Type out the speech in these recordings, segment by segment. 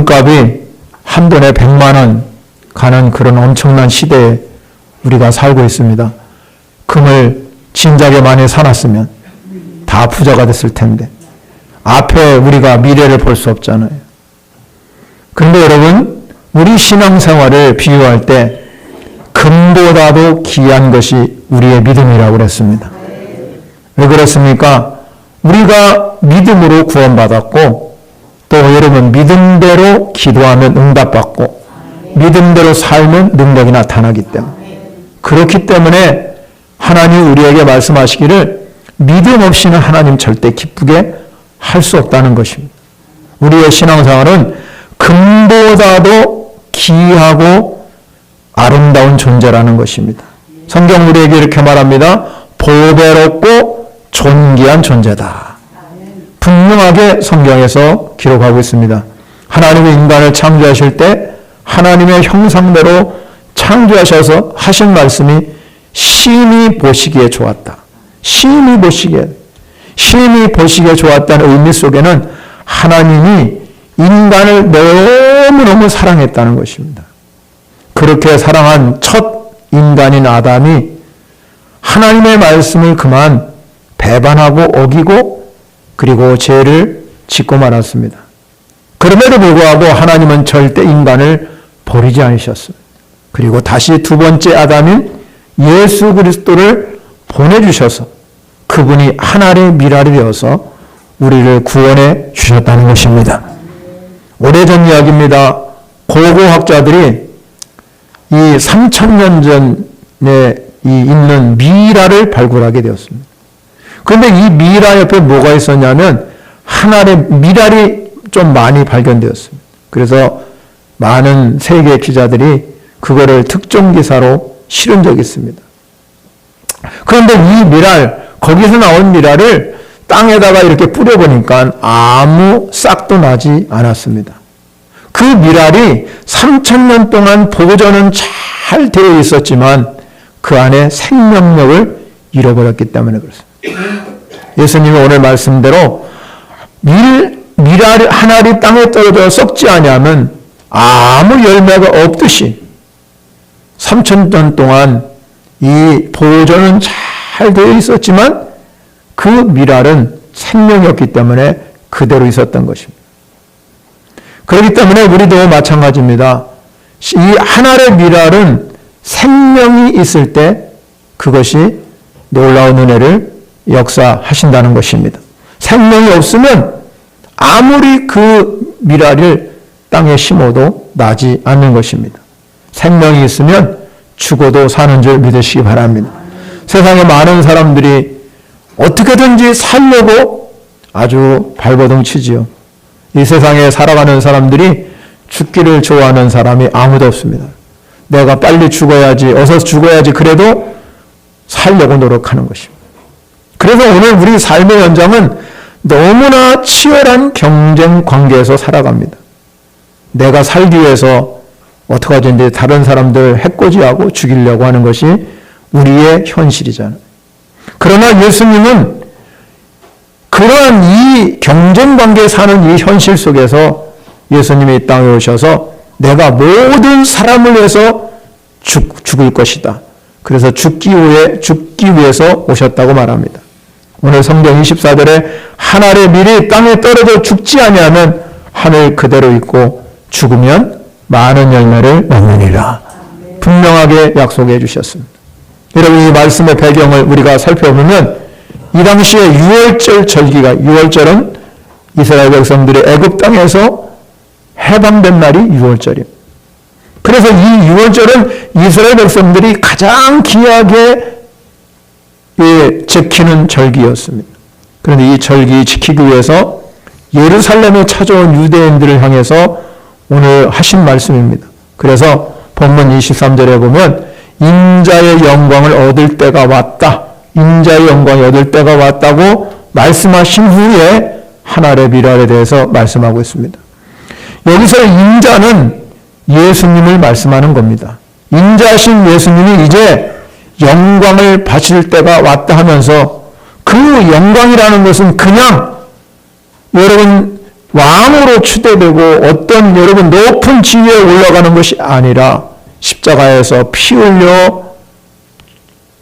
금값이 한 돈에 100만 원 가는 그런 엄청난 시대에 우리가 살고 있습니다. 금을 진작에 많이 사놨으면 다 부자가 됐을 텐데 앞에 우리가 미래를 볼 수 없잖아요. 그런데 여러분, 우리 신앙생활을 비유할 때 금보다도 귀한 것이 우리의 믿음이라고 그랬습니다. 왜 그렇습니까? 우리가 믿음으로 구원받았고 또 여러분 믿음대로 기도하면 응답받고 믿음대로 살면 능력이 나타나기 때문에, 그렇기 때문에 하나님 우리에게 말씀하시기를 믿음 없이는 하나님 절대 기쁘게 할 수 없다는 것입니다. 우리의 신앙생활은 금보다도 귀하고 아름다운 존재라는 것입니다. 성경 우리에게 이렇게 말합니다. 보배롭고 존귀한 존재다. 분명하게 성경에서 기록하고 있습니다. 하나님이 인간을 창조하실 때 하나님의 형상대로 창조하셔서 하신 말씀이 심히 보시기에 좋았다. 심히 보시기에 좋았다는 의미 속에는 하나님이 인간을 너무너무 사랑했다는 것입니다. 그렇게 사랑한 첫 인간인 아담이 하나님의 말씀을 그만 배반하고 어기고 그리고 죄를 짓고 말았습니다. 그럼에도 불구하고 하나님은 절대 인간을 버리지 않으셨습니다. 그리고 다시 두 번째 아담인 예수 그리스도를 보내주셔서 그분이 하나님의 미랄이 되어서 우리를 구원해 주셨다는 것입니다. 오래전 이야기입니다. 고고학자들이 이 3000년 전에 있는 미랄을 발굴하게 되었습니다. 그런데 이 미랄 옆에 뭐가 있었냐면 하나의 미랄이 좀 많이 발견되었습니다. 그래서 많은 세계 기자들이 그거를 특종 기사로 실은 적이 있습니다. 그런데 이 미랄, 거기서 나온 미랄을 땅에다가 이렇게 뿌려보니까 아무 싹도 나지 않았습니다. 그 미랄이 3000년 동안 보존은 잘 되어 있었지만 그 안에 생명력을 잃어버렸기 때문에 그렇습니다. 예수님이 오늘 말씀대로 미랄 하나리 땅에 떨어져 썩지 아니하면 아무 열매가 없듯이 3000년 동안 이 보존은 잘 되어 있었지만 그 미랄은 생명이 없기 때문에 그대로 있었던 것입니다. 그렇기 때문에 우리도 마찬가지입니다. 이 하나의 미랄은 생명이 있을 때 그것이 놀라운 은혜를 역사하신다는 것입니다. 생명이 없으면 아무리 그 미랄을 땅에 심어도 나지 않는 것입니다. 생명이 있으면 죽어도 사는 줄 믿으시기 바랍니다. 세상에 많은 사람들이 어떻게든지 살려고 아주 발버둥 치지요. 이 세상에 살아가는 사람들이 죽기를 좋아하는 사람이 아무도 없습니다. 내가 빨리 죽어야지, 어서 죽어야지, 그래도 살려고 노력하는 것입니다. 그래서 오늘 우리 삶의 현장은 너무나 치열한 경쟁 관계에서 살아갑니다. 내가 살기 위해서 어떻게 하든지 다른 사람들 해코지하고 죽이려고 하는 것이 우리의 현실이잖아요. 그러나 예수님은 그러한 이 경쟁 관계에 사는 이 현실 속에서 예수님이 이 땅에 오셔서 내가 모든 사람을 위해서 죽을 것이다. 그래서 죽기 위해서 오셨다고 말합니다. 오늘 성경 24절에 하늘의 밀이 땅에 떨어져 죽지 아니하면 하늘 그대로 있고 죽으면 많은 열매를 맺느니라. 분명하게 약속해 주셨습니다. 여러분, 이 말씀의 배경을 우리가 살펴보면 이 당시에 유월절 절기가, 유월절은 이스라엘 백성들이 애굽 땅에서 해방된 날이 유월절입니다. 그래서 이 유월절은 이스라엘 백성들이 가장 귀하게 지키는 절기였습니다. 그런데 이 절기 지키기 위해서 예루살렘에 찾아온 유대인들을 향해서 오늘 하신 말씀입니다. 그래서 본문 23절에 보면 인자의 영광을 얻을 때가 왔다. 인자의 영광을 얻을 때가 왔다고 말씀하신 후에 하늘의 미랄에 대해서 말씀하고 있습니다. 여기서 인자는 예수님을 말씀하는 겁니다. 인자하신 예수님이 이제 영광을 받으실 때가 왔다 하면서 그 영광이라는 것은 그냥 여러분 왕으로 추대되고 어떤 여러분 높은 지위에 올라가는 것이 아니라 십자가에서 피 흘려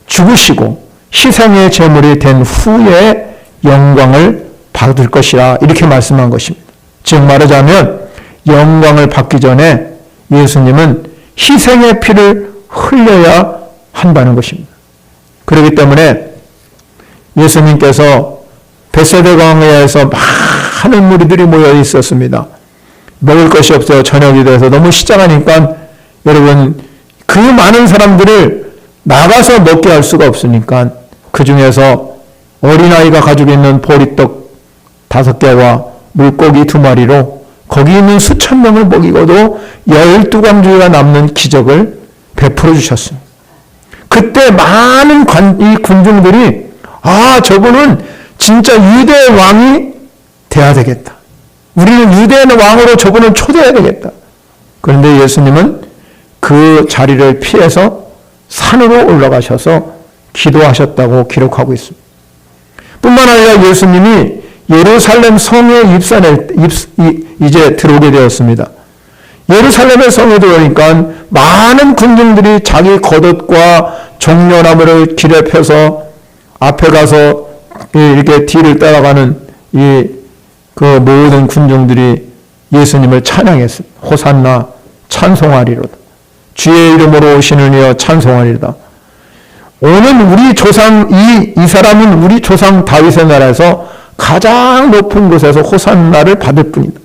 죽으시고 희생의 제물이 된 후에 영광을 받을 것이라 이렇게 말씀한 것입니다. 즉 말하자면 영광을 받기 전에 예수님은 희생의 피를 흘려야 한다는 것입니다. 그렇기 때문에 예수님께서 벳세다 광야에서 많은 무리들이 모여 있었습니다. 먹을 것이 없어요. 저녁이 돼서 너무 시장하니까 여러분 그 많은 사람들을 나가서 먹게 할 수가 없으니까 그 중에서 어린아이가 가지고 있는 보리떡 5개와 물고기 2마리로 거기 있는 수천 명을 먹이고도 12광주가 남는 기적을 베풀어 주셨습니다. 그때 많은 이 군중들이 저분은 진짜 유대의 왕이 돼야 되겠다. 우리는 유대의 왕으로 저분을 초대해야 되겠다. 그런데 예수님은 그 자리를 피해서 산으로 올라가셔서 기도하셨다고 기록하고 있습니다. 뿐만 아니라 예수님이 예루살렘 성에 이제 들어오게 되었습니다. 예루살렘의 성에 들어오니까 많은 군중들이 자기 겉옷과 종려나무를 길에 펴서 앞에 가서 이렇게 뒤를 따라가는 그 모든 군중들이 예수님을 찬양했습니다. 호산나 찬송하리로다. 주의 이름으로 오시는 이여 찬송하리로다. 오늘 우리 조상 이 사람은 우리 조상 다윗의 나라에서 가장 높은 곳에서 호산나를 받을 뿐이다.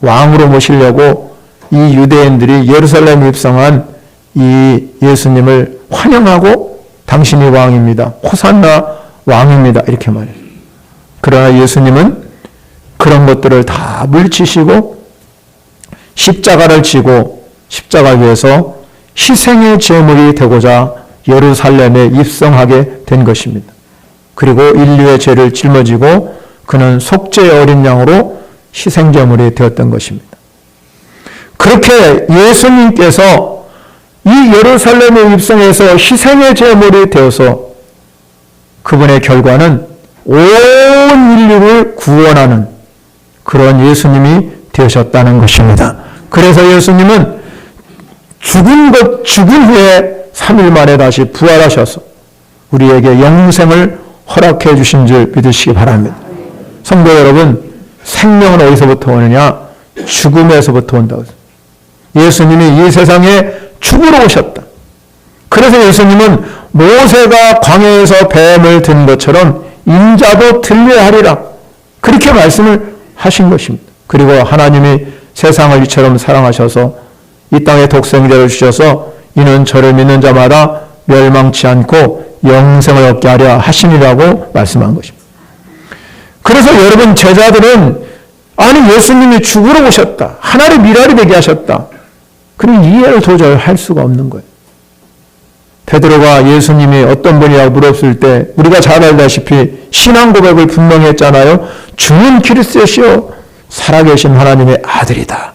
왕으로 모시려고 이 유대인들이 예루살렘에 입성한 이 예수님을 환영하고 당신이 왕입니다. 호산나 왕입니다. 이렇게 말해요. 그러나 예수님은 그런 것들을 다 물리치시고 십자가를 지고 십자가 위에서 희생의 제물이 되고자 예루살렘에 입성하게 된 것입니다. 그리고 인류의 죄를 짊어지고 그는 속죄의 어린 양으로 희생제물이 되었던 것입니다. 그렇게 예수님께서 이 예루살렘에 입성해서 희생의 제물이 되어서 그분의 결과는 온 인류를 구원하는 그런 예수님이 되셨다는 것입니다. 그래서 예수님은 죽은 후에 3일 만에 다시 부활하셔서 우리에게 영생을 허락해 주신 줄 믿으시기 바랍니다. 성도 여러분, 생명은 어디서부터 오느냐? 죽음에서부터 온다고 했습니다. 예수님이 이 세상에 죽으러 오셨다. 그래서 예수님은 모세가 광야에서 뱀을 든 것처럼 인자도 들려하리라. 그렇게 말씀을 하신 것입니다. 그리고 하나님이 세상을 이처럼 사랑하셔서 이 땅에 독생자를 주셔서 이는 저를 믿는 자마다 멸망치 않고 영생을 얻게 하려 하심이라고 말씀한 것입니다. 그래서 여러분 제자들은 아니 예수님이 죽으러 오셨다. 하나의 미랄이 되게 하셨다. 그럼 이해를 도저히 할 수가 없는 거예요. 베드로가 예수님이 어떤 분이라고 물었을 때 우리가 잘 알다시피 신앙 고백을 분명히 했잖아요. 주는 그리스도시요 살아계신 하나님의 아들이다.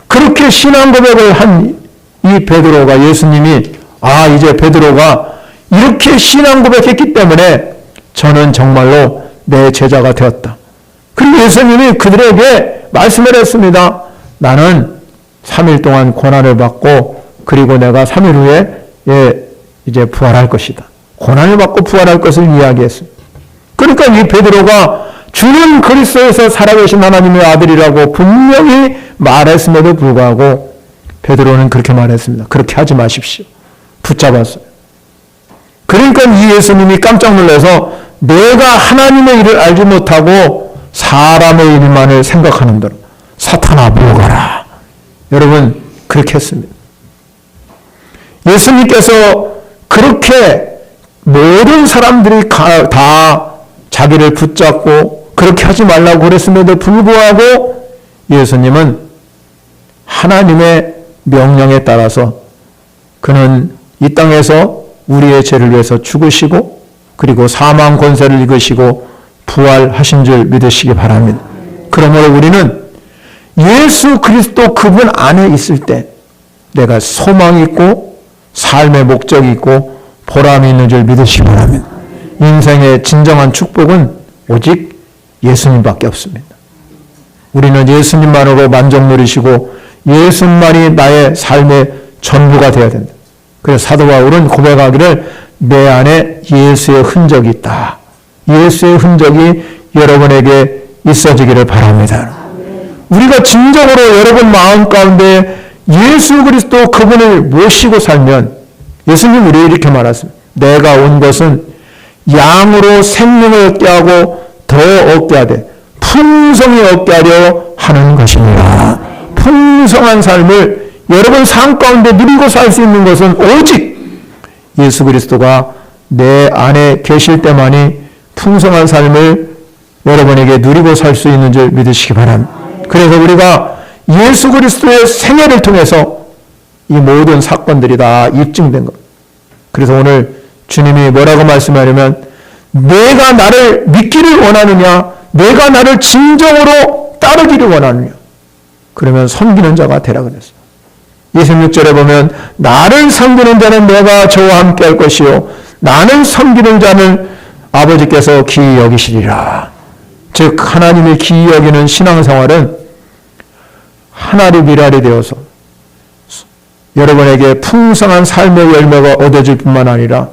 그렇게 신앙 고백을 한 이 베드로가 예수님이 이제 베드로가 이렇게 신앙 고백했기 때문에 저는 정말로 내 제자가 되었다. 그리고 예수님이 그들에게 말씀을 했습니다. 나는 3일 동안 고난을 받고 그리고 내가 3일 후에 이제 부활할 것이다. 고난을 받고 부활할 것을 이야기했습니다. 그러니까 이 베드로가 주는 그리스도에서 살아계신 하나님의 아들이라고 분명히 말했음에도 불구하고 베드로는 그렇게 말했습니다. 그렇게 하지 마십시오. 붙잡았어요. 그러니까 이 예수님이 깜짝 놀라서 내가 하나님의 일을 알지 못하고 사람의 일만을 생각하는 대로 사탄아 물러가라. 여러분 그렇게 했습니다. 예수님께서 그렇게 모든 사람들이 다 자기를 붙잡고 그렇게 하지 말라고 그랬음에도 불구하고 예수님은 하나님의 명령에 따라서 그는 이 땅에서 우리의 죄를 위해서 죽으시고 그리고 사망 권세를 이기시고 부활하신 줄 믿으시기 바랍니다. 그러므로 우리는 예수 그리스도 그분 안에 있을 때 내가 소망이 있고 삶의 목적이 있고 보람이 있는 줄 믿으시기 바랍니다. 인생의 진정한 축복은 오직 예수님밖에 없습니다. 우리는 예수님만으로 만족 누리시고 예수님만이 나의 삶의 전부가 되어야 된다. 그래서 사도 바울은 고백하기를 내 안에 예수의 흔적이 있다. 예수의 흔적이 여러분에게 있어지기를 바랍니다. 우리가 진정으로 여러분 마음 가운데 예수 그리스도 그분을 모시고 살면 예수님 우리 이렇게 말했습니다. 내가 온 것은 양으로 생명을 얻게 하고 더 얻게 하되 풍성히 얻게 하려 하는 것입니다. 풍성한 삶을 여러분 삶 가운데 누리고 살 수 있는 것은 오직 예수 그리스도가 내 안에 계실 때만이 풍성한 삶을 여러분에게 누리고 살 수 있는 줄 믿으시기 바랍니다. 그래서 우리가 예수 그리스도의 생애를 통해서 이 모든 사건들이 다 입증된 것. 그래서 오늘 주님이 뭐라고 말씀하냐면 내가 나를 믿기를 원하느냐, 내가 나를 진정으로 따르기를 원하느냐. 그러면 섬기는 자가 되라 그랬어요. 26절에 보면 나를 섬기는 자는 내가 저와 함께 할 것이요 나는 섬기는 자는 아버지께서 기이 여기시리라. 즉 하나님이 기이 여기는 신앙생활은 하나리 미랄이 되어서 여러분에게 풍성한 삶의 열매가 얻어질 뿐만 아니라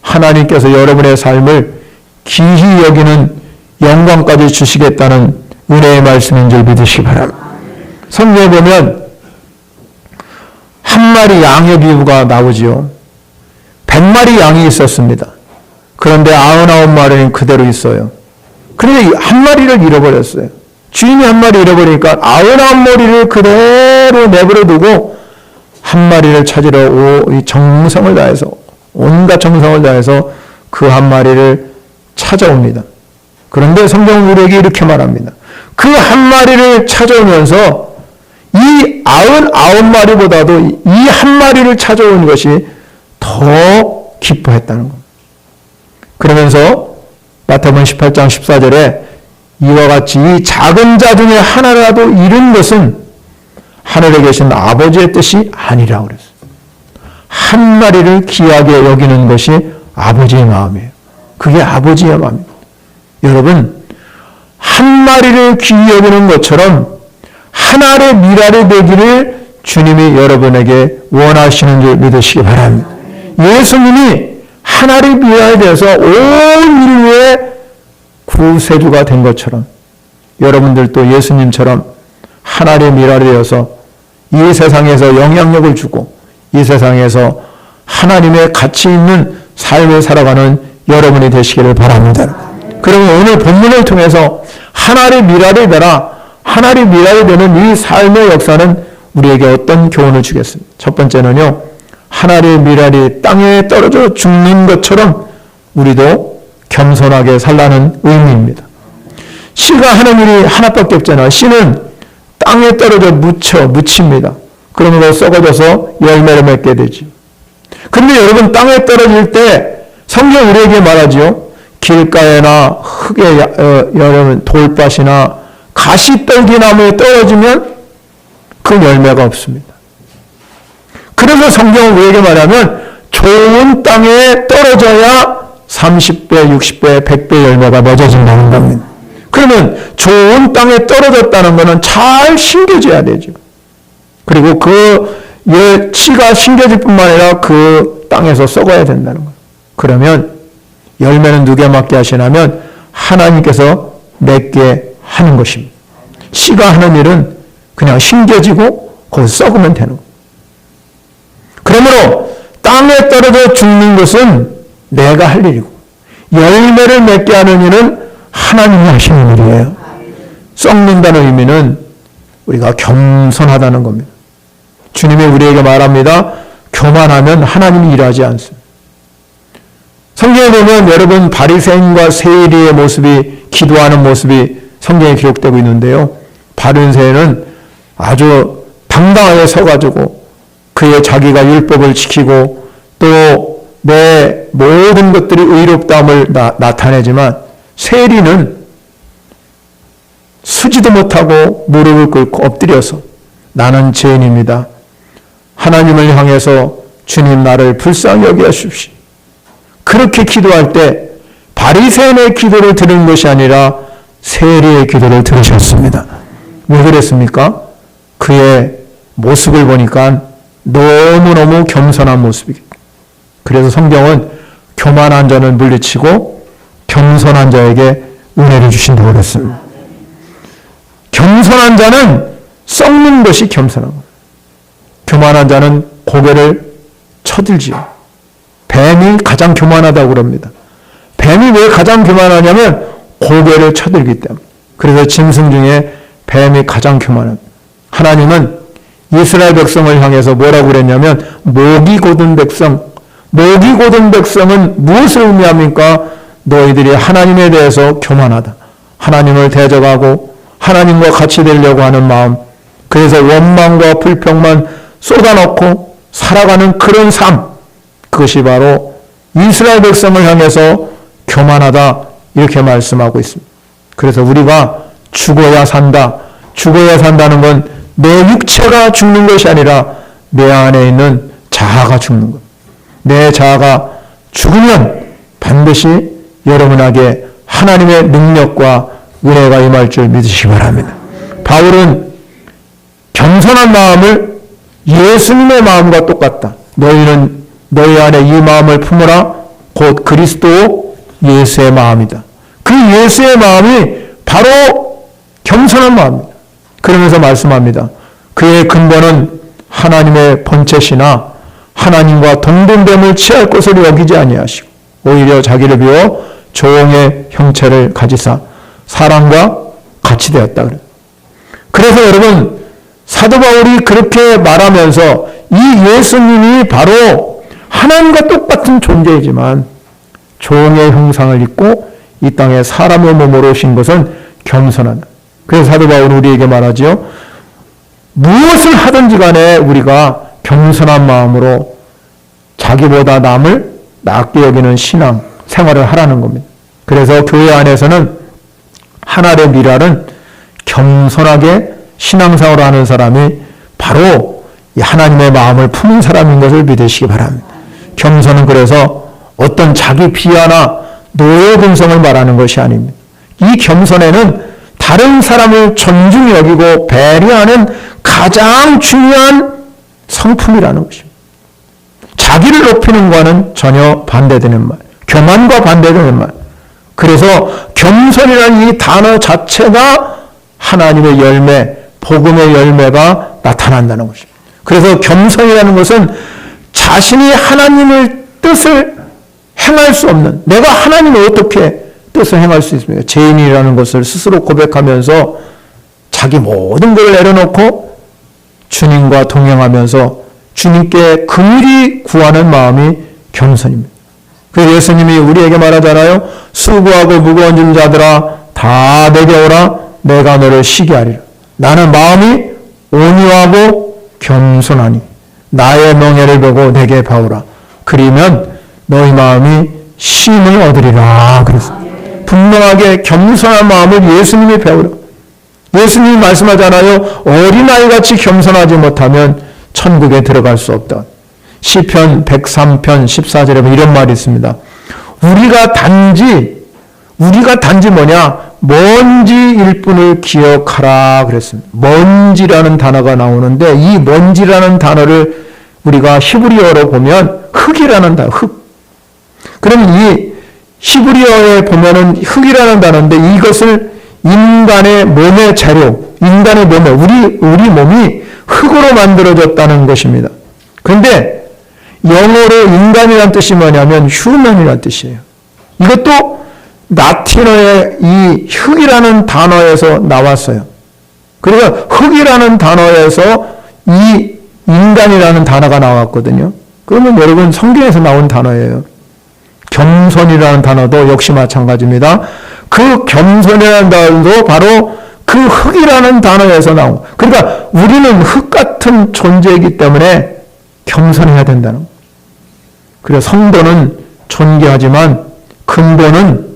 하나님께서 여러분의 삶을 기이 여기는 영광까지 주시겠다는 은혜의 말씀인 줄 믿으시기 바랍니다. 성경에 보면 한 마리 양의 비유가 나오지요. 100마리 양이 있었습니다. 그런데 99마리는 그대로 있어요. 그런데 한 마리를 잃어버렸어요. 주인이 한 마리 잃어버리니까 99마리를 그대로 내버려 두고 한 마리를 찾으러 정성을 다해서 온갖 정성을 다해서 그 한 마리를 찾아옵니다. 그런데 성경은 우리에게 이렇게 말합니다. 그 한 마리를 찾아오면서 이 99마리보다도 이 한 마리를 찾아온 것이 더 기뻐했다는 겁니다. 그러면서 마태복음 18장 14절에 이와 같이 이 작은 자 중에 하나라도 잃은 것은 하늘에 계신 아버지의 뜻이 아니라고 그랬어요. 한 마리를 귀하게 여기는 것이 아버지의 마음이에요. 그게 아버지의 마음입니다. 여러분, 한 마리를 귀히 여기는 것처럼 하나의 미랄이 되기를 주님이 여러분에게 원하시는 줄 믿으시기 바랍니다. 예수님이 하나의 미랄이 되어서 온 인류의 구세주가 된 것처럼 여러분들도 예수님처럼 하나의 미랄이 되어서 이 세상에서 영향력을 주고 이 세상에서 하나님의 가치 있는 삶을 살아가는 여러분이 되시기를 바랍니다. 그러면 오늘 본문을 통해서 하나의 미랄이 되라, 하나의 미랄이 되는 이 삶의 역사는 우리에게 어떤 교훈을 주겠습니까? 첫 번째는요, 하나의 미랄이 땅에 떨어져 죽는 것처럼 우리도 겸손하게 살라는 의미입니다. 씨가 하는 일이 하나밖에 없잖아요. 씨는 땅에 떨어져 묻힙니다. 그러므로 썩어져서 열매를 맺게 되지. 그런데 여러분, 땅에 떨어질 때 성경 우리에게 말하지요. 길가에나 흙에 여러분 돌밭이나 가시떨기나무에 떨어지면 그 열매가 없습니다. 그래서 성경은 우리에게 말하면 좋은 땅에 떨어져야 30배, 60배, 100배 열매가 맺어진다는 겁니다. 그러면 좋은 땅에 떨어졌다는 것은 잘 심겨져야 되죠. 그리고 그 씨가 심겨질 뿐만 아니라 그 땅에서 썩어야 된다는 거예요. 그러면 열매는 누가 맺게 하시냐면 하나님께서 맺게 하는 것입니다. 씨가 하는 일은 그냥 심겨지고 거기서 썩으면 되는 거예요. 그러므로 땅에 떨어져 죽는 것은 내가 할 일이고 열매를 맺게 하는 일은 하나님이 하시는 일이에요. 썩는다는 의미는 우리가 겸손하다는 겁니다. 주님이 우리에게 말합니다. 교만하면 하나님이 일하지 않습니다. 성경에 보면 여러분 바리새인과 세리의 모습이 기도하는 모습이 성경에 기록되고 있는데요. 바리새인은 아주 당당하게 서가지고 그의 자기가 율법을 지키고 또 내 모든 것들이 의롭다함을 나타내지만 세리는 서지도 못하고 무릎을 꿇고 엎드려서 나는 죄인입니다. 하나님을 향해서 주님 나를 불쌍히 여기하십시오. 그렇게 기도할 때 바리새인의 기도를 들은 것이 아니라 세리의 기도를 들으셨습니다. 왜 그랬습니까? 그의 모습을 보니까 너무너무 겸손한 모습이기 때문에. 그래서 성경은 교만한 자는 물리치고 겸손한 자에게 은혜를 주신다고 그랬습니다. 겸손한 자는 썩는 것이 겸손한 거예요. 교만한 자는 고개를 쳐들지요. 뱀이 가장 교만하다고 그럽니다. 뱀이 왜 가장 교만하냐면 고개를 쳐들기 때문에. 그래서 짐승 중에 뱀이 가장 교만합니다. 하나님은 이스라엘 백성을 향해서 뭐라고 그랬냐면 목이 곧은 백성, 목이 곧은 백성은 무엇을 의미합니까? 너희들이 하나님에 대해서 교만하다. 하나님을 대적하고 하나님과 같이 되려고 하는 마음, 그래서 원망과 불평만 쏟아놓고 살아가는 그런 삶, 그것이 바로 이스라엘 백성을 향해서 교만하다, 이렇게 말씀하고 있습니다. 그래서 우리가 죽어야 산다. 죽어야 산다는 건 내 육체가 죽는 것이 아니라 내 안에 있는 자아가 죽는 것. 내 자아가 죽으면 반드시 여러분에게 하나님의 능력과 은혜가 임할 줄 믿으시기 바랍니다. 바울은 겸손한 마음을 예수님의 마음과 똑같다. 너희는 너희 안에 이 마음을 품으라. 곧 그리스도 예수의 마음이다. 그 예수의 마음이 바로 겸손한 마음입니다. 그러면서 말씀합니다. 그의 근본은 하나님의 본체시나 하나님과 동등됨을 취할 것을 여기지 아니하시고 오히려 자기를 비워 종의 형체를 가지사 사람과 같이 되었다. 그래서 여러분, 사도 바울이 그렇게 말하면서 이 예수님이 바로 하나님과 똑같은 존재이지만 종의 형상을 입고 이 땅에 사람의 몸으로 오신 것은 겸손하다. 그래서 사도 바울은 우리에게 말하지요. 무엇을 하든지 간에 우리가 겸손한 마음으로 자기보다 남을 낮게 여기는 신앙 생활을 하라는 겁니다. 그래서 교회 안에서는 하나의 미랄은 겸손하게 신앙생활을 하는 사람이 바로 이 하나님의 마음을 품은 사람인 것을 믿으시기 바랍니다. 겸손은 그래서 어떤 자기 비하나 노예 근성을 말하는 것이 아닙니다. 이 겸손에는 다른 사람을 존중히 여기고 배려하는 가장 중요한 성품이라는 것입니다. 자기를 높이는 것과는 전혀 반대되는 말, 교만과 반대되는 말. 그래서 겸손이라는 이 단어 자체가 하나님의 열매, 복음의 열매가 나타난다는 것입니다. 그래서 겸손이라는 것은 자신이 하나님의 뜻을 행할 수 없는, 내가 하나님을 어떻게 뜻을 행할 수 있습니까? 죄인이라는 것을 스스로 고백하면서 자기 모든 걸 내려놓고 주님과 동행하면서 주님께 긍휼히 구하는 마음이 겸손입니다. 그래서 예수님이 우리에게 말하잖아요. 수고하고 무거운 짐 자들아 다 내게 오라. 내가 너를 쉬게 하리라. 나는 마음이 온유하고 겸손하니 나의 명예를 보고 내게 배우라. 그리면 너희 마음이 쉼을 얻으리라. 그랬습니다. 분명하게 겸손한 마음을 예수님이 배우라. 예수님이 말씀하잖아요. 어린아이같이 겸손하지 못하면 천국에 들어갈 수 없다. 시편 103편 14절에 보면 이런 말이 있습니다. 우리가 단지 뭐냐? 먼지일 뿐을 기억하라 그랬습니다. 먼지라는 단어가 나오는데 이 먼지라는 단어를 우리가 히브리어로 보면 흙이라는 단어, 흙. 그러면 이 히브리어에 보면은 흙이라는 단어인데 이것을 인간의 몸의 재료, 인간의 몸에 우리 몸이 흙으로 만들어졌다는 것입니다. 그런데 영어로 인간이란 뜻이 뭐냐면 human이란 뜻이에요. 이것도 라틴어의 이 흙이라는 단어에서 나왔어요. 그러니까 흙이라는 단어에서 이 인간이라는 단어가 나왔거든요. 그러면 여러분 성경에서 나온 단어예요. 겸손이라는 단어도 역시 마찬가지입니다. 그 겸손이라는 단어도 바로 그 흙이라는 단어에서 나온. 그러니까 우리는 흙 같은 존재이기 때문에 겸손해야 된다는 거예요. 그래서 성도는 존귀하지만 근본은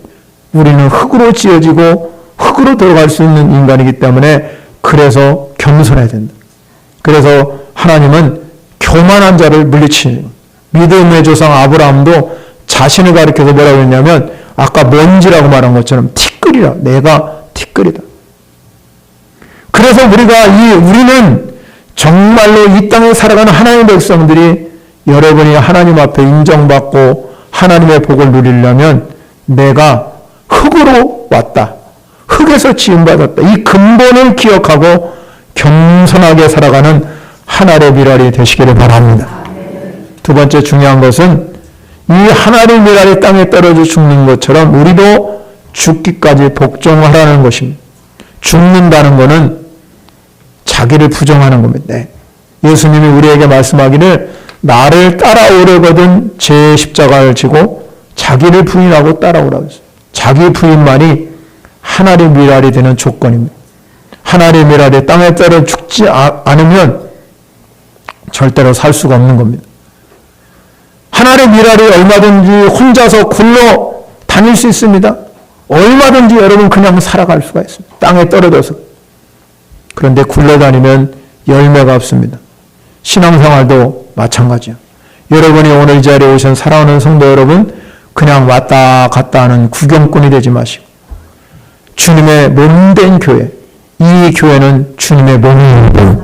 우리는 흙으로 지어지고 흙으로 들어갈 수 있는 인간이기 때문에 그래서 겸손해야 된다. 그래서 하나님은 교만한 자를 물리치는 믿음의 조상 아브라함도 자신을 가리켜서 뭐라고 했냐면 아까 먼지라고 말한 것처럼 티끌이라. 내가 티끌이다. 그래서 우리는 정말로 이 땅에 살아가는 하나님의 백성들이 여러분이 하나님 앞에 인정받고 하나님의 복을 누리려면 내가 흙으로 왔다. 흙에서 지음받았다. 이 근본을 기억하고 겸손하게 살아가는 하나의 미랄이 되시기를 바랍니다. 두 번째 중요한 것은 이 하나의 미랄이 땅에 떨어져 죽는 것처럼 우리도 죽기까지 복종하라는 것입니다. 죽는다는 것은 자기를 부정하는 겁니다. 예수님이 우리에게 말씀하기를 나를 따라오려거든 제 십자가를 지고 자기를 부인하고 따라오라고 했어요. 자기 부인만이 하나의 미랄이 되는 조건입니다. 하나의 미랄이 땅에 떨어 죽지 않으면 절대로 살 수가 없는 겁니다. 하나의 미랄이 얼마든지 혼자서 굴러 다닐 수 있습니다. 얼마든지 여러분 그냥 살아갈 수가 있습니다. 땅에 떨어져서. 그런데 굴러다니면 열매가 없습니다. 신앙생활도 마찬가지예요. 여러분이 오늘 이 자리에 오신 사랑하는 성도 여러분, 그냥 왔다 갔다 하는 구경꾼이 되지 마시고 주님의 몸된 교회, 이 교회는 주님의 몸입니다.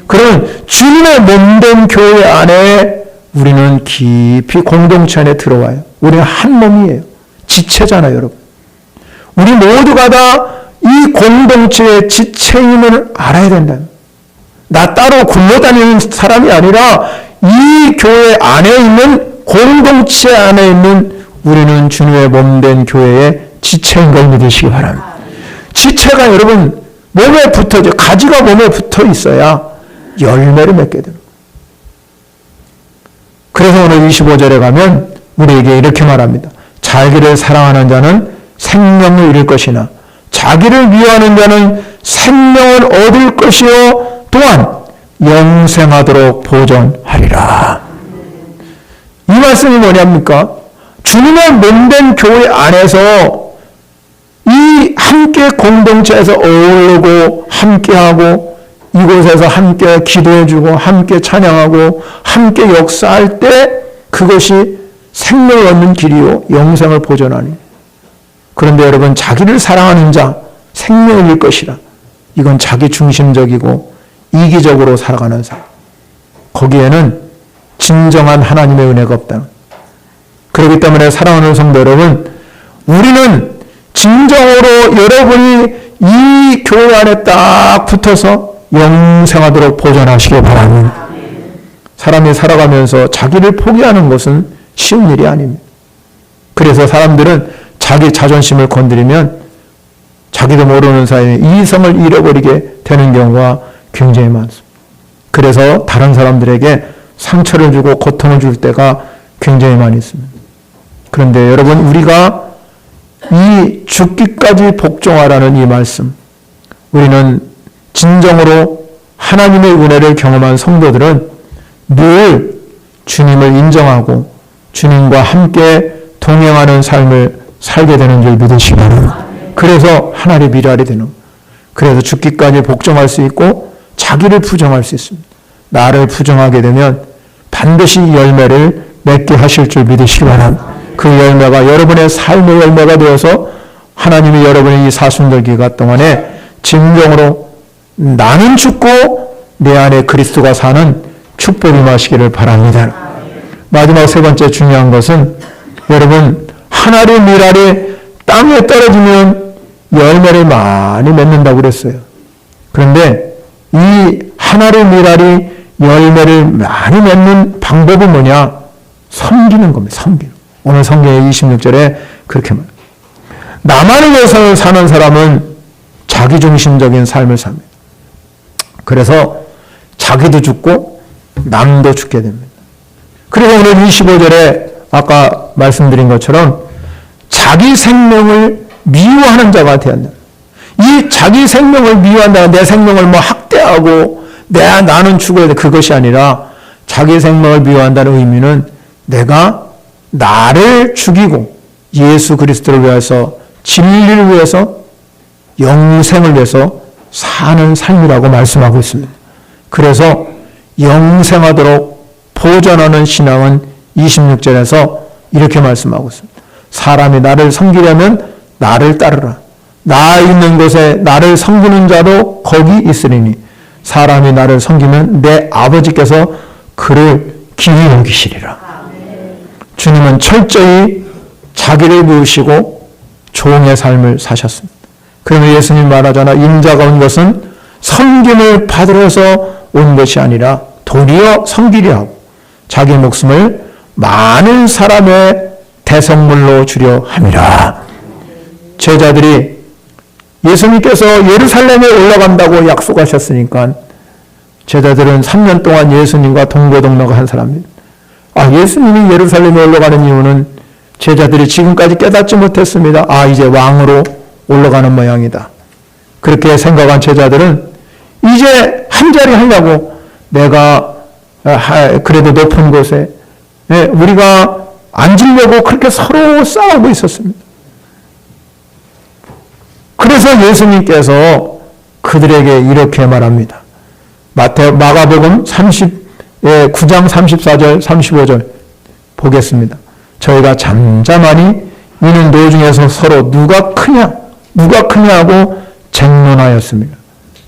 그러면 주님의 몸된 교회 안에 우리는 깊이 공동체 안에 들어와요. 우리는 한 몸이에요. 지체잖아요, 여러분. 우리 모두가 다 이 공동체의 지체임을 알아야 된다. 나 따로 굴러다니는 사람이 아니라 이 교회 안에 있는 공동체 안에 있는 우리는 주님의 몸된 교회의 지체인 걸 믿으시기 바랍니다. 지체가 여러분 몸에 붙어져, 가지가 몸에 붙어 있어야 열매를 맺게 됩니다. 그래서 오늘 25절에 가면 우리에게 이렇게 말합니다. 자기를 사랑하는 자는 생명을 잃을 것이나 자기를 미워하는 자는 생명을 얻을 것이요 또한 영생하도록 보존하리라. 이 말씀이 뭐냐입니까? 주님의 몸된 교회 안에서 이 함께 공동체에서 어울리고 함께하고 이곳에서 함께 기도해주고 함께 찬양하고 함께 역사할 때 그것이 생명을 얻는 길이요 영생을 보존하니. 그런데 여러분 자기를 사랑하는 자 생명을 잃을 것이라. 이건 자기 중심적이고 이기적으로 살아가는 사람. 거기에는 진정한 하나님의 은혜가 없다. 그렇기 때문에 사랑하는 성도 여러분, 우리는 진정으로 여러분이 이 교회 안에 딱 붙어서 영생하도록 보존하시기 바랍니다. 사람이 살아가면서 자기를 포기하는 것은 쉬운 일이 아닙니다. 그래서 사람들은 자기 자존심을 건드리면 자기도 모르는 사이에 이성을 잃어버리게 되는 경우가 굉장히 많습니다. 그래서 다른 사람들에게 상처를 주고 고통을 줄 때가 굉장히 많이 있습니다. 그런데 여러분, 우리가 이 죽기까지 복종하라는 이 말씀, 우리는 진정으로 하나님의 은혜를 경험한 성도들은 늘 주님을 인정하고 주님과 함께 동행하는 삶을 살게 되는 줄 믿으시기 바랍니다. 그래서 하나님의 미랄이 되는 거예요. 그래서 죽기까지 복종할 수 있고 자기를 부정할 수 있습니다. 나를 부정하게 되면 반드시 열매를 맺게 하실 줄 믿으시기 바랍니다. 그 열매가 여러분의 삶의 열매가 되어서 하나님이 여러분의 이 사순절기가 동안에 진정으로 나는 죽고 내 안에 그리스도가 사는 축복이 임하시기를 바랍니다. 마지막 세 번째 중요한 것은 여러분 하나의 미랄이 땅에 떨어지면 열매를 많이 맺는다고 그랬어요. 그런데 이 하나의 미랄이 열매를 많이 맺는 방법이 뭐냐? 섬기는 겁니다. 섬기는. 오늘 성경의 26절에 그렇게 말합니다. 나만을 위해서 사는 사람은 자기중심적인 삶을 삽니다. 그래서 자기도 죽고 남도 죽게 됩니다. 그리고 오늘 25절에 아까 말씀드린 것처럼 자기 생명을 미워하는 자가 되었다. 이 자기 생명을 미워한다. 내 생명을 학대하고 나는 죽어야 돼. 그것이 아니라 자기 생명을 미워한다는 의미는 내가 나를 죽이고 예수 그리스도를 위해서 진리를 위해서 영생을 위해서 사는 삶이라고 말씀하고 있습니다. 그래서 영생하도록 보존하는 신앙은 26절에서 이렇게 말씀하고 있습니다. 사람이 나를 섬기려면 나를 따르라. 나 있는 곳에 나를 섬기는 자도 거기 있으리니 사람이 나를 섬기면 내 아버지께서 그를 기히 여기시리라. 주님은 철저히 자기를 부으시고 종의 삶을 사셨습니다. 그러면 예수님 말하잖아. 인자가 온 것은 섬김을 받으러서 온 것이 아니라 도리어 섬기려 하고 자기 목숨을 많은 사람의 대성물로 주려 함이라. 제자들이 예수님께서 예루살렘에 올라간다고 약속하셨으니까 제자들은 3년 동안 예수님과 동고동락한 사람입니다. 예수님이 예루살렘에 올라가는 이유는 제자들이 지금까지 깨닫지 못했습니다. 이제 왕으로 올라가는 모양이다. 그렇게 생각한 제자들은 이제 한 자리 하려고 내가 그래도 높은 곳에 우리가 앉으려고 그렇게 서로 싸우고 있었습니다. 그래서 예수님께서 그들에게 이렇게 말합니다. 마가복음 9장 34절 35절 보겠습니다. 저희가 잠잠하니 이는 노중에서 서로 누가 크냐고 쟁론하였습니다.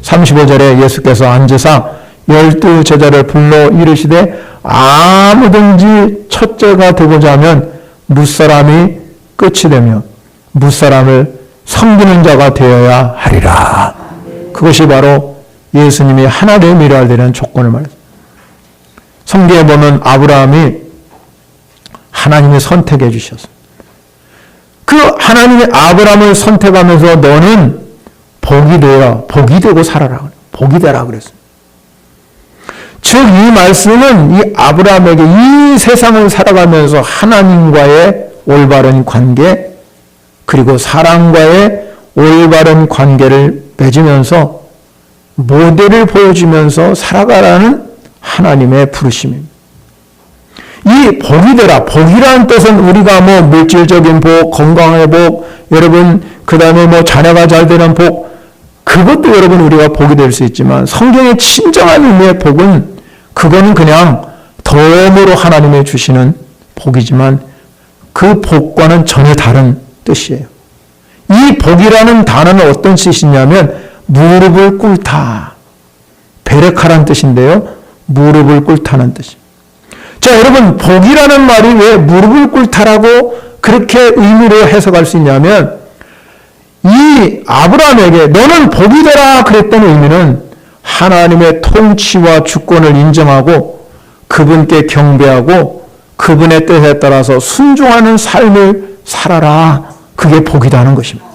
35절에 예수께서 앉으사 12 제자를 불러 이르시되 아무든지 첫째가 되고자 하면 무사람이 끝이 되며 무사람을 섬기는 자가 되어야 하리라. 그것이 바로 예수님이 하나됨이라 되는 조건을 말합니다. 성경에 보면 아브라함이 하나님이 선택해 주셨습니다. 그 하나님이 아브라함을 선택하면서 너는 복이 되고 살아라. 복이 되라 그랬습니다. 즉 이 말씀은 이 아브라함에게 이 세상을 살아가면서 하나님과의 올바른 관계 그리고 사람과의 올바른 관계를 맺으면서 모델을 보여주면서 살아가라는 하나님의 부르심입니다. 이 복이 되라. 복이라는 뜻은 우리가 물질적인 복, 건강의 복, 여러분 그 다음에 자녀가 잘 되는 복, 그것도 여러분 우리가 복이 될 수 있지만 성경의 진정한 의미의 복은 그거는 그냥 덤으로 하나님이 주시는 복이지만 그 복과는 전혀 다른 뜻이에요. 이 복이라는 단어는 어떤 뜻이냐면 무릎을 꿇다. 베레카라는 뜻인데요. 무릎을 꿇다는 뜻입니다. 자, 여러분 복이라는 말이 왜 무릎을 꿇다라고 그렇게 의미로 해석할 수 있냐면 이 아브라함에게 너는 복이 되라 그랬던 의미는 하나님의 통치와 주권을 인정하고 그분께 경배하고 그분의 뜻에 따라서 순종하는 삶을 살아라. 그게 복이라는 것입니다.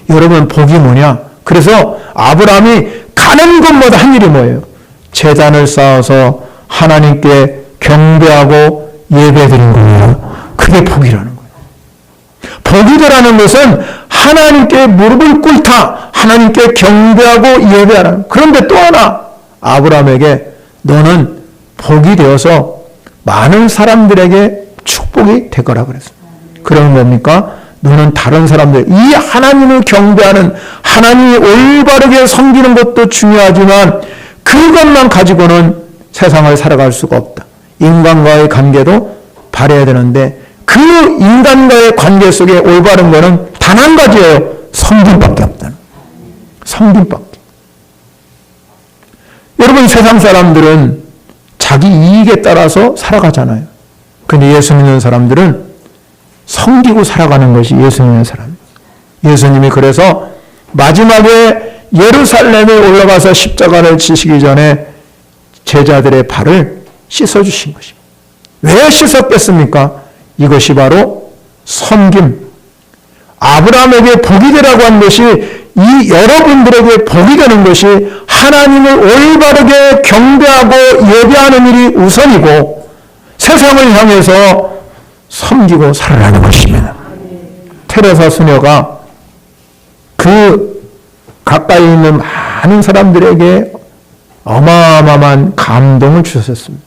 여러분 복이 뭐냐? 그래서 아브라함이 가는 곳마다 한 일이 뭐예요? 제단을 쌓아서 하나님께 경배하고 예배드린 거예요. 그게 복이라는 거예요. 복이 되라는 것은 하나님께 무릎을 꿇다. 하나님께 경배하고 예배하라는. 그런데 또 하나 아브라함에게 너는 복이 되어서 많은 사람들에게 축복이 되거라 그랬습니다. 그러면 뭡니까? 너는 다른 사람들, 이 하나님을 경배하는 하나님이 올바르게 섬기는 것도 중요하지만 그것만 가지고는 세상을 살아갈 수가 없다. 인간과의 관계도 바라야 되는데 그 인간과의 관계 속에 올바른 거는 단 한 가지예요. 섬김밖에 없다는. 섬김밖에. 여러분 세상 사람들은 자기 이익에 따라서 살아가잖아요. 그런데 예수 믿는 사람들은 섬기고 살아가는 것이 예수 믿는 사람이에요. 예수님이 그래서 마지막에 예루살렘에 올라가서 십자가를 지시기 전에 제자들의 발을 씻어주신 것입니다. 왜 씻었겠습니까? 이것이 바로 섬김. 아브라함에게 복이 되라고 한 것이 이 여러분들에게 복이 되는 것이 하나님을 올바르게 경배하고 예배하는 일이 우선이고 세상을 향해서 섬기고 살아가는 것입니다. 테레사 수녀가 그 가까이 있는 많은 사람들에게 어마어마한 감동을 주셨습니다.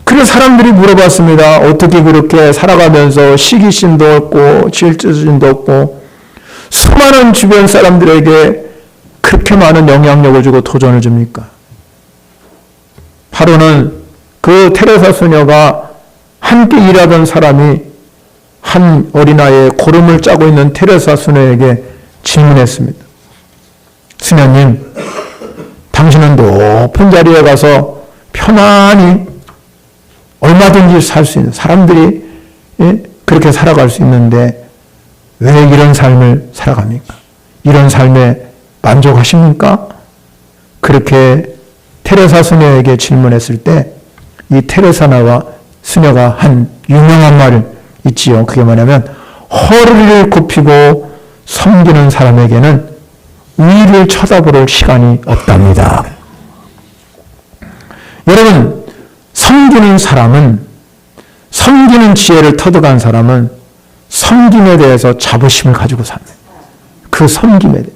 그래서 사람들이 물어봤습니다. 어떻게 그렇게 살아가면서 시기심도 없고 질투심도 없고 수많은 주변 사람들에게 그렇게 많은 영향력을 주고 도전을 줍니까? 바로는 그 테레사 수녀가 함께 일하던 사람이 한 어린아이의 고름을 짜고 있는 테레사 수녀에게 질문했습니다. 수녀님, 당신은 높은 자리에 가서 편안히 얼마든지 살 수 있는 사람들이 그렇게 살아갈 수 있는데 왜 이런 삶을 살아갑니까? 이런 삶에 만족하십니까? 그렇게 테레사 수녀에게 질문했을 때 이 테레사나와 수녀가 한 유명한 말 있지요. 그게 뭐냐면 허리를 굽히고 섬기는 사람에게는 위를 쳐다볼 시간이 없답니다. 여러분, 섬기는 사람은, 섬기는 지혜를 터득한 사람은 섬김에 대해서 자부심을 가지고 삽니다. 그 섬김에 대해.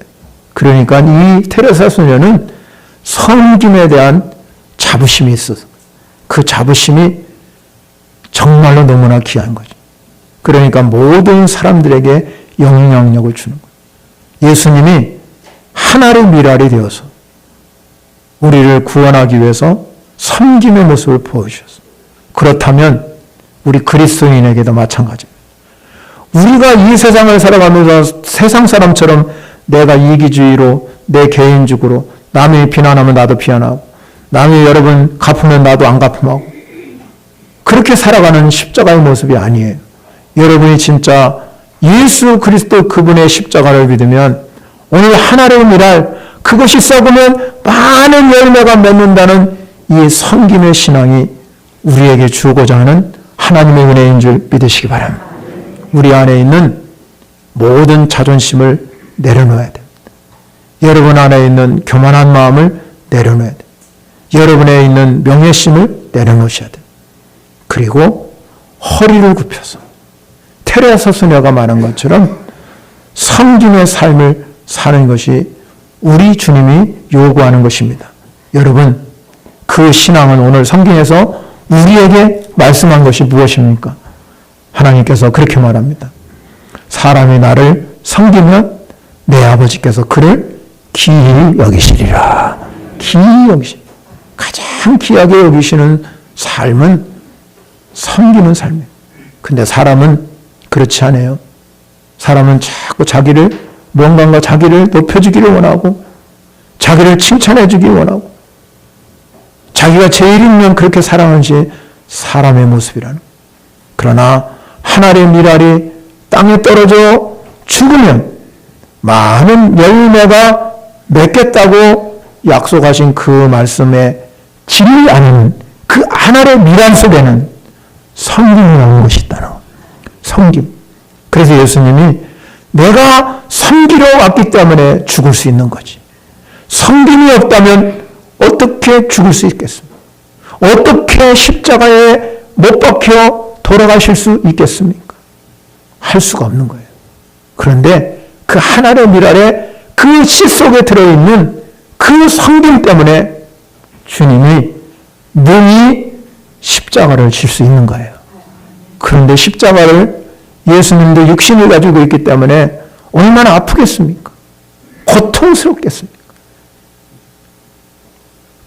그러니까 이 테레사 수녀는 섬김에 대한 자부심이 있어서 그 자부심이 정말로 너무나 귀한 거죠. 그러니까 모든 사람들에게 영향력을 주는 거예요. 예수님이 하나의 미랄이 되어서 우리를 구원하기 위해서 섬김의 모습을 보여주셨습니다. 그렇다면 우리 그리스도인에게도 마찬가지입니다. 우리가 이 세상을 살아가면서 세상 사람처럼 내가 이기주의로 내 개인적으로 남이 비난하면 나도 비난하고 남이 여러분 갚으면 나도 안 갚음하고 그렇게 살아가는 십자가의 모습이 아니에요. 여러분이 진짜 예수 그리스도 그분의 십자가를 믿으면 오늘 하나의 미랄 그것이 썩으면 많은 열매가 맺는다는 이 섬김의 신앙이 우리에게 주고자 하는 하나님의 은혜인 줄 믿으시기 바랍니다. 우리 안에 있는 모든 자존심을 내려놓아야 됩니다. 여러분 안에 있는 교만한 마음을 내려놓아야 됩니다. 여러분에 있는 명예심을 내려놓으셔야 돼요. 그리고 허리를 굽혀서 테레사 수녀가 말한 것처럼 섬김의 삶을 사는 것이 우리 주님이 요구하는 것입니다. 여러분, 그 신앙은 오늘 성경에서 우리에게 말씀한 것이 무엇입니까? 하나님께서 그렇게 말합니다. 사람이 나를 섬기면 내 아버지께서 그를 귀히 여기시리라. 귀히 여기시리라. 가장 귀하게 여기시는 삶은 섬기는 삶이에요. 근데 사람은 그렇지 않아요. 사람은 자꾸 무언가 자기를 높여주기를 원하고 자기를 칭찬해주기 원하고 자기가 제일이면 그렇게 살아가는 사람의 모습이라는 거예요. 그러나 하나의 미랄이 땅에 떨어져 죽으면 많은 열매가 맺겠다고 약속하신 그 말씀에 질이 아닌 그 하나의 미랄 속에는 섬김이라는 것이 있다는 거예요. 섬김. 그래서 예수님이 내가 섬기러 왔기 때문에 죽을 수 있는 거지. 섬김이 없다면 어떻게 죽을 수 있겠습니까? 어떻게 십자가에 못 박혀 돌아가실 수 있겠습니까? 할 수가 없는 거예요. 그런데 그 하나의 미랄에 그 씨 속에 들어있는 그 섬김 때문에 주님이 능히 십자가를 질 수 있는 거예요. 그런데 십자가를 예수님도 육신을 가지고 있기 때문에 얼마나 아프겠습니까? 고통스럽겠습니까?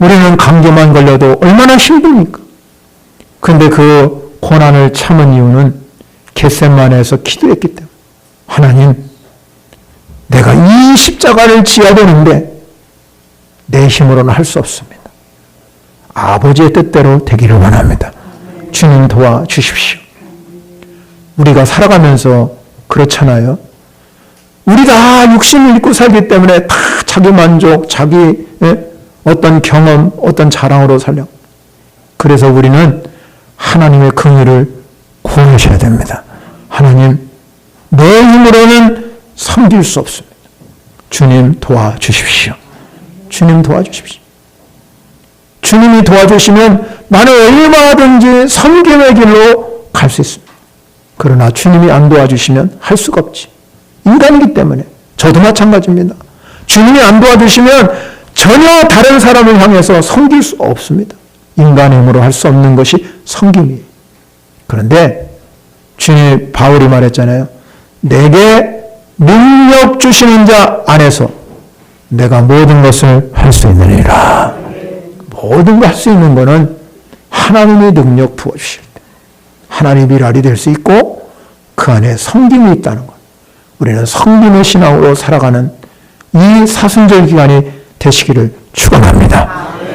우리는 감기만 걸려도 얼마나 힘듭니까? 그런데 그 고난을 참은 이유는 겟세마네에서 기도했기 때문에 하나님, 내가 이 십자가를 지어야 되는데 내 힘으로는 할 수 없습니다. 아버지의 뜻대로 되기를 원합니다. 주님 도와주십시오. 우리가 살아가면서 그렇잖아요. 우리 다 육신을 입고 살기 때문에 다 자기 만족, 자기 어떤 경험, 어떤 자랑으로 살려. 그래서 우리는 하나님의 긍휼을 구하셔야 됩니다. 하나님, 내 힘으로는 섬길 수 없습니다. 주님 도와주십시오. 주님 도와주십시오. 주님이 도와주시면 나는 얼마든지 섬김의 길로 갈 수 있습니다. 그러나 주님이 안 도와주시면 할 수가 없지. 인간이기 때문에. 저도 마찬가지입니다. 주님이 안 도와주시면 전혀 다른 사람을 향해서 섬길 수 없습니다. 인간의 힘으로 할 수 없는 것이 섬김이에요. 그런데 주님, 바울이 말했잖아요. 내게 능력 주시는 자 안에서 내가 모든 것을 할 수 있느니라. 모든 걸 할 수 있는 것은 하나님의 능력 부어주실 때 하나님의 미랄이 될 수 있고 그 안에 섬김이 있다는 것. 우리는 섬김의 신앙으로 살아가는 이 사순절 기간이 되시기를 축원합니다.